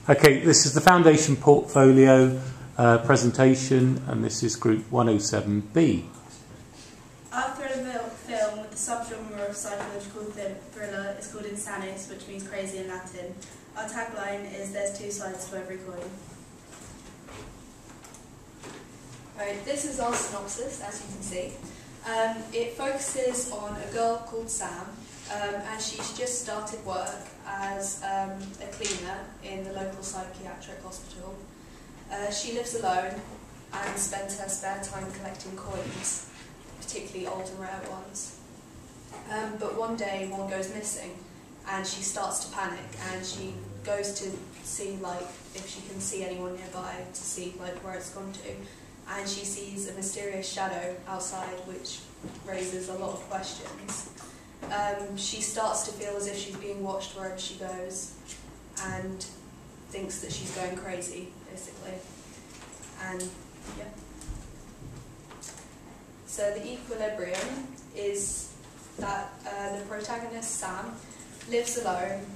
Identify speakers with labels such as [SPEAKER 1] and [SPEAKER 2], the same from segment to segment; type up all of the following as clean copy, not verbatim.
[SPEAKER 1] Okay, this is the Foundation Portfolio presentation, and this is Group 107B.
[SPEAKER 2] Our thriller film with the subgenre of psychological thriller is called Insanis, which means crazy in Latin. Our tagline is "There's two sides to every coin."
[SPEAKER 3] Right, this is our synopsis, as you can see. It focuses on a girl called Sam, and she's just started work as a cleaner in the local psychiatric hospital. She lives alone and spends her spare time collecting coins, particularly old and rare ones. But one day one goes missing, and she starts to panic, and she goes to see if she can see anyone nearby to see where it's gone to. And she sees a mysterious shadow outside, which raises a lot of questions. She starts to feel as if she's being watched wherever she goes, and thinks that she's going crazy, basically. And yeah. So the equilibrium is that the protagonist, Sam, lives alone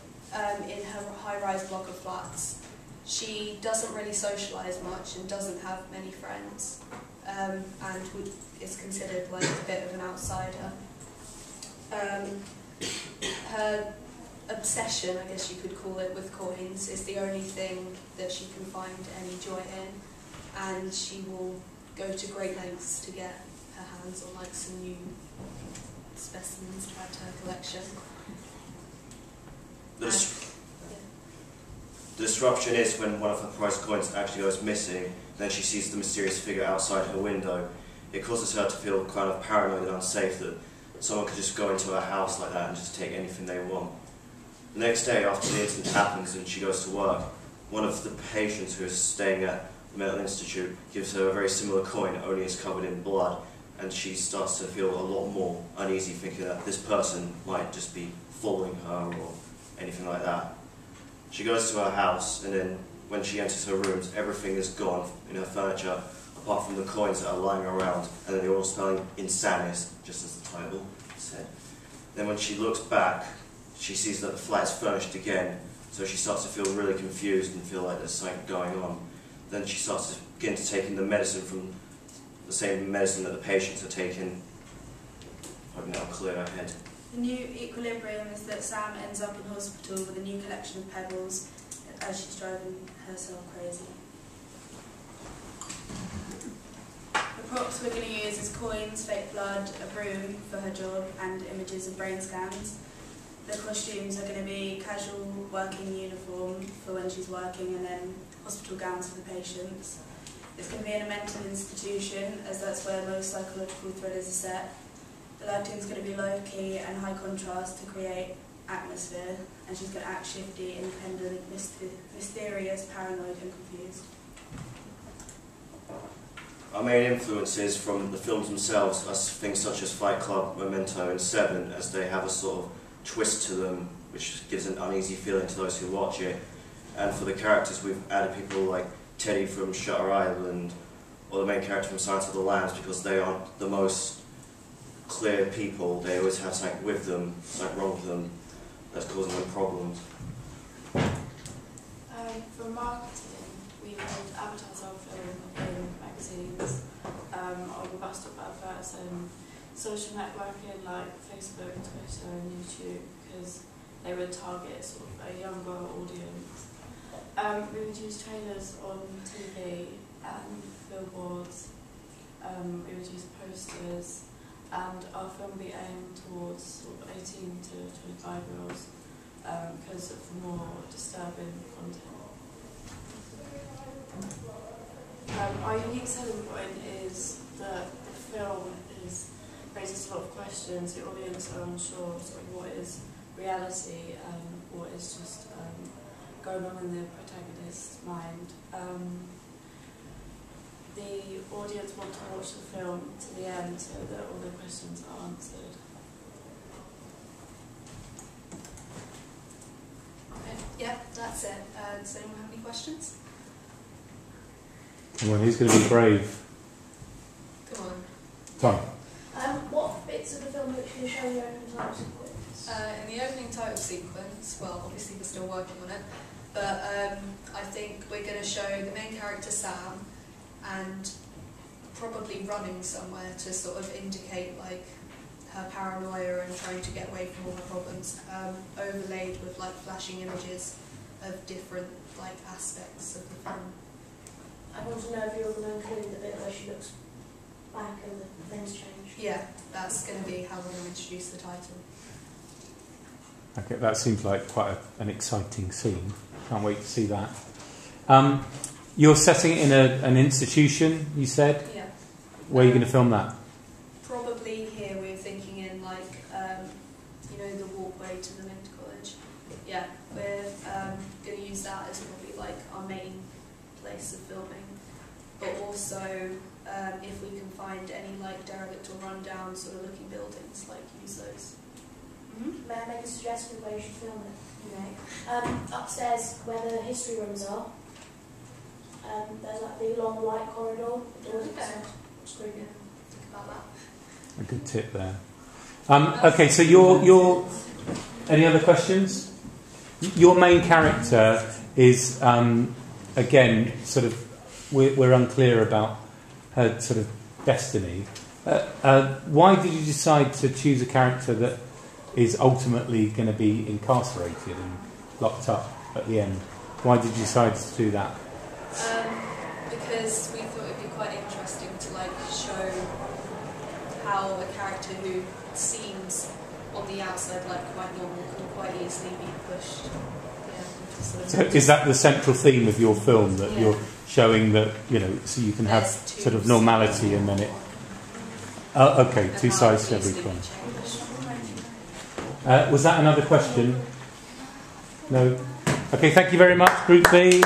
[SPEAKER 3] in her high-rise block of flats. She doesn't really socialise much and doesn't have many friends, and is considered a bit of an outsider. Her obsession, I guess you could call it, with coins is the only thing that she can find any joy in, and she will go to great lengths to get her hands on some new specimens to add to her collection.
[SPEAKER 4] The disruption is when one of her prized coins actually goes missing, then she sees the mysterious figure outside her window. It causes her to feel kind of paranoid and unsafe that someone could just go into her house like that and just take anything they want. The next day, after the incident happens and she goes to work, one of the patients who is staying at the mental institute gives her a very similar coin, only it's covered in blood, and she starts to feel a lot more uneasy, thinking that this person might just be following her or anything like that. She goes to her house, and then when she enters her rooms, everything is gone in her furniture, apart from the coins that are lying around, and then they're all spelling Insanis, just as the title said. Then when she looks back, she sees that the flat is furnished again, so she starts to feel really confused and feel like there's something going on. Then she starts to begin to taking the medicine from the same medicine that the patients are taking. Hoping that'll clear her head.
[SPEAKER 2] The new equilibrium is that Sam ends up in hospital with a new collection of pebbles as she's driving herself crazy. The props we're going to use is coins, fake blood, a broom for her job, and images of brain scans. The costumes are going to be casual working uniform for when she's working, and then hospital gowns for the patients. It's going to be in a mental institution, as that's where most psychological thrillers are set. The lighting is going to be low-key and high contrast to create atmosphere, and she's going to act shifty, independent, mysterious, paranoid and confused.
[SPEAKER 4] Our main influences from the films themselves are things such as Fight Club, Memento and Seven, as they have a sort of twist to them which gives an uneasy feeling to those who watch it. And for the characters, we've added people like Teddy from Shutter Island, or the main character from Silence of the Lambs, because they aren't the most clear people. They always have something with them, something wrong with them that's causing them problems.
[SPEAKER 5] For marketing, we would advertise our film in magazines, or the bus stop adverts, and social networking like Facebook, Twitter and YouTube, because they would target sort of a younger audience. We would use trailers on TV and billboards. We would use posters, and our film would be aimed towards sort of 18 to 25-year-olds because of the more disturbing content. Our unique selling point is that the film raises a lot of questions. The audience are unsure sort of what is reality and what is just going on in the protagonist's mind. The audience want to watch the film to the end so that all the questions are answered.
[SPEAKER 3] Okay. Yeah, that's it. Does anyone have any questions?
[SPEAKER 1] Well, he's going to be brave.
[SPEAKER 3] Come on.
[SPEAKER 1] Tom.
[SPEAKER 6] What bits of the film which can show the opening title sequence?
[SPEAKER 3] In the opening title sequence, well, obviously we're still working on it, but I think we're going to show the main character Sam and probably running somewhere to sort of indicate like her paranoia and trying to get away from all her problems, overlaid with like flashing images of different like aspects of the film.
[SPEAKER 6] I want to know if you're going to include the bit where she looks back and the things change.
[SPEAKER 3] Yeah, that's going to be how we're going to introduce the title.
[SPEAKER 1] Okay, that seems like quite an exciting scene. Can't wait to see that. You're setting it in an institution, you said?
[SPEAKER 3] Yeah.
[SPEAKER 1] Where are you going to film that?
[SPEAKER 3] Probably here we're thinking in like, you know, the walkway to the Mint College. Yeah, we're going to use that as probably like our main place of filming. But also, if we can find any like derelict or rundown sort of looking buildings, like use those.
[SPEAKER 6] May I make a suggestion where you should film it? You know, upstairs where the history rooms are. There's like the long white corridor.
[SPEAKER 3] Think about that.
[SPEAKER 1] A good tip there. Okay, so your any other questions? Your main character is again sort of we're unclear about her sort of destiny. Why did you decide to choose a character that is ultimately going to be incarcerated and locked up at the end? Why did you decide to do that?
[SPEAKER 3] Because we thought it'd be quite interesting to like show how a character who seems on the outside like quite normal can quite easily be pushed. Yeah, sort of
[SPEAKER 1] So is that the central theme of your film, that
[SPEAKER 3] Yeah.
[SPEAKER 1] you're showing that, you know, so you can have
[SPEAKER 3] There's two
[SPEAKER 1] sort of normality and then it... Oh, okay,
[SPEAKER 3] and
[SPEAKER 1] two
[SPEAKER 3] how
[SPEAKER 1] sides
[SPEAKER 3] it
[SPEAKER 1] to every
[SPEAKER 3] easily
[SPEAKER 1] coin.
[SPEAKER 3] be changed.
[SPEAKER 1] Was that another question? No? Okay, thank you very much, Group B.